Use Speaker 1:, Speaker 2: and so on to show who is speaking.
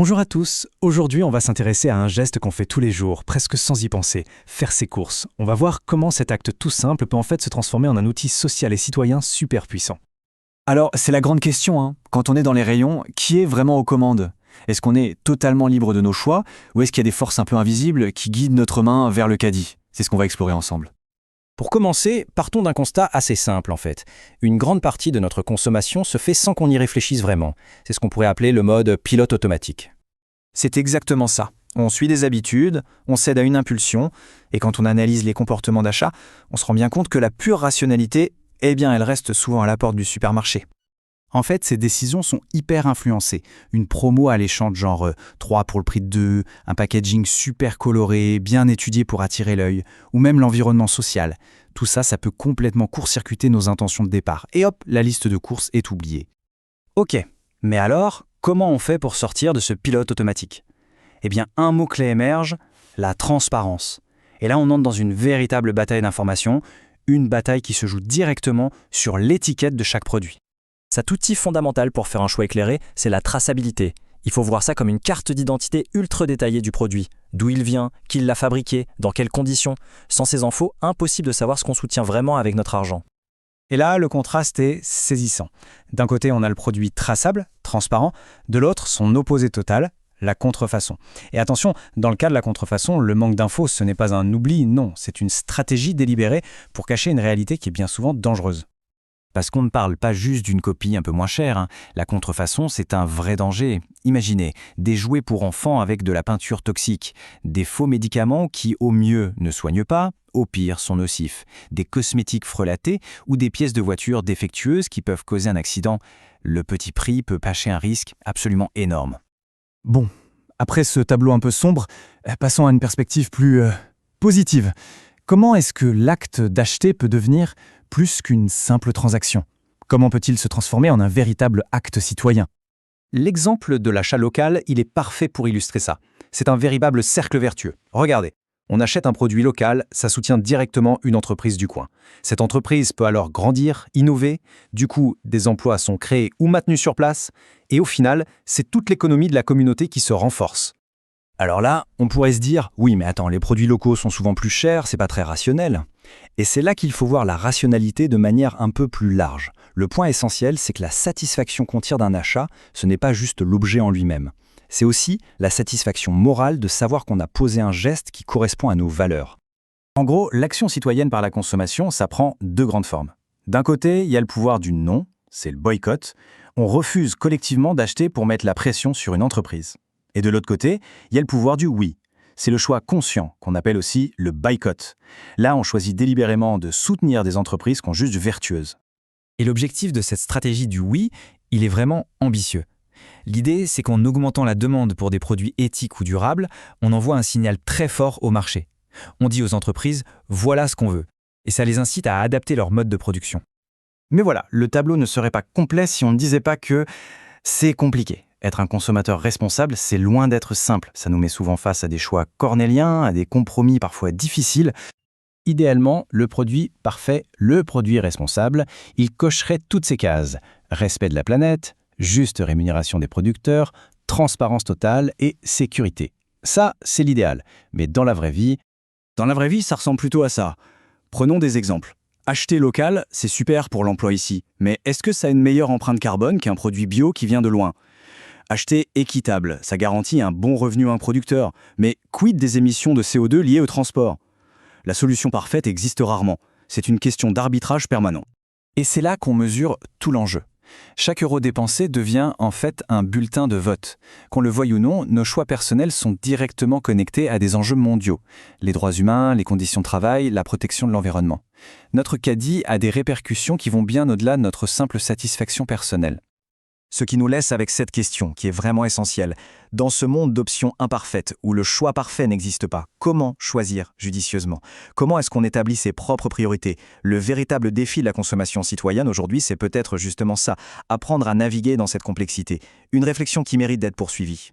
Speaker 1: Bonjour à tous, aujourd'hui on va s'intéresser à un geste qu'on fait tous les jours, presque sans y penser, faire ses courses. On va voir comment cet acte tout simple peut en fait se transformer en un outil social et citoyen super puissant.
Speaker 2: Alors, c'est la grande question, hein. Quand on est dans les rayons, qui est vraiment aux commandes? Est-ce qu'on est totalement libre de nos choix, ou est-ce qu'il y a des forces un peu invisibles qui guident notre main vers le caddie? C'est ce qu'on va explorer ensemble.
Speaker 3: Pour commencer, partons d'un constat assez simple en fait. Une grande partie de notre consommation se fait sans qu'on y réfléchisse vraiment. C'est ce qu'on pourrait appeler le mode pilote automatique.
Speaker 2: C'est exactement ça. On suit des habitudes, on cède à une impulsion, et quand on analyse les comportements d'achat, on se rend bien compte que la pure rationalité, eh bien, elle reste souvent à la porte du supermarché.
Speaker 4: En fait, ces décisions sont hyper influencées. Une promo alléchante genre 3 pour le prix de 2, un packaging super coloré, bien étudié pour attirer l'œil, ou même l'environnement social. Tout ça, ça peut complètement court-circuiter nos intentions de départ. Et hop, la liste de courses est oubliée.
Speaker 3: Ok, mais alors, comment on fait pour sortir de ce pilote automatique? Eh bien, un mot-clé émerge, la transparence. Et là, on entre dans une véritable bataille d'information, une bataille qui se joue directement sur l'étiquette de chaque produit. Cet outil fondamental pour faire un choix éclairé, c'est la traçabilité. Il faut voir ça comme une carte d'identité ultra détaillée du produit. D'où il vient, qui l'a fabriqué, dans quelles conditions. Sans ces infos, impossible de savoir ce qu'on soutient vraiment avec notre argent.
Speaker 4: Et là, le contraste est saisissant. D'un côté, on a le produit traçable, transparent, de l'autre, son opposé total, la contrefaçon. Et attention, dans le cas de la contrefaçon, le manque d'infos, ce n'est pas un oubli, non, c'est une stratégie délibérée pour cacher une réalité qui est bien souvent dangereuse.
Speaker 2: Parce qu'on ne parle pas juste d'une copie un peu moins chère, hein. La contrefaçon, c'est un vrai danger. Imaginez, des jouets pour enfants avec de la peinture toxique, des faux médicaments qui, au mieux, ne soignent pas, au pire, sont nocifs, des cosmétiques frelatés ou des pièces de voiture défectueuses qui peuvent causer un accident. Le petit prix peut cacher un risque absolument énorme.
Speaker 4: Bon, après ce tableau un peu sombre, passons à une perspective plus positive. Comment est-ce que l'acte d'acheter peut devenir plus qu'une simple transaction? Comment peut-il se transformer en un véritable acte citoyen?
Speaker 3: L'exemple de l'achat local, il est parfait pour illustrer ça. C'est un véritable cercle vertueux. Regardez, on achète un produit local, ça soutient directement une entreprise du coin. Cette entreprise peut alors grandir, innover, du coup, des emplois sont créés ou maintenus sur place, et au final, c'est toute l'économie de la communauté qui se renforce. Alors là, on pourrait se dire, oui mais attends, les produits locaux sont souvent plus chers, c'est pas très rationnel. Et c'est là qu'il faut voir la rationalité de manière un peu plus large. Le point essentiel, c'est que la satisfaction qu'on tire d'un achat, ce n'est pas juste l'objet en lui-même. C'est aussi la satisfaction morale de savoir qu'on a posé un geste qui correspond à nos valeurs.
Speaker 4: En gros, l'action citoyenne par la consommation, ça prend deux grandes formes. D'un côté, il y a le pouvoir du non, c'est le boycott. On refuse collectivement d'acheter pour mettre la pression sur une entreprise. Et de l'autre côté, il y a le pouvoir du oui. C'est le choix conscient, qu'on appelle aussi le boycott. Là, on choisit délibérément de soutenir des entreprises qu'on juge vertueuses.
Speaker 2: Et l'objectif de cette stratégie du oui, il est vraiment ambitieux. L'idée, c'est qu'en augmentant la demande pour des produits éthiques ou durables, on envoie un signal très fort au marché. On dit aux entreprises, voilà ce qu'on veut. Et ça les incite à adapter leur mode de production.
Speaker 4: Mais voilà, le tableau ne serait pas complet si on ne disait pas que c'est compliqué. Être un consommateur responsable, c'est loin d'être simple. Ça nous met souvent face à des choix cornéliens, à des compromis parfois difficiles. Idéalement, le produit parfait, le produit responsable, il cocherait toutes ces cases. Respect de la planète, juste rémunération des producteurs, transparence totale et sécurité. Ça, c'est l'idéal. Mais dans la vraie vie, ça ressemble plutôt à ça. Prenons des exemples. Acheter local, c'est super pour l'emploi ici. Mais est-ce que ça a une meilleure empreinte carbone qu'un produit bio qui vient de loin ? Acheter équitable, ça garantit un bon revenu à un producteur. Mais quid des émissions de CO2 liées au transport? La solution parfaite existe rarement. C'est une question d'arbitrage permanent. Et c'est là qu'on mesure tout l'enjeu. Chaque euro dépensé devient en fait un bulletin de vote. Qu'on le veuille ou non, nos choix personnels sont directement connectés à des enjeux mondiaux. Les droits humains, les conditions de travail, la protection de l'environnement. Notre caddie a des répercussions qui vont bien au-delà de notre simple satisfaction personnelle. Ce qui nous laisse avec cette question, qui est vraiment essentielle. Dans ce monde d'options imparfaites, où le choix parfait n'existe pas, comment choisir judicieusement? Comment est-ce qu'on établit ses propres priorités? Le véritable défi de la consommation citoyenne aujourd'hui, c'est peut-être justement ça, apprendre à naviguer dans cette complexité. Une réflexion qui mérite d'être poursuivie.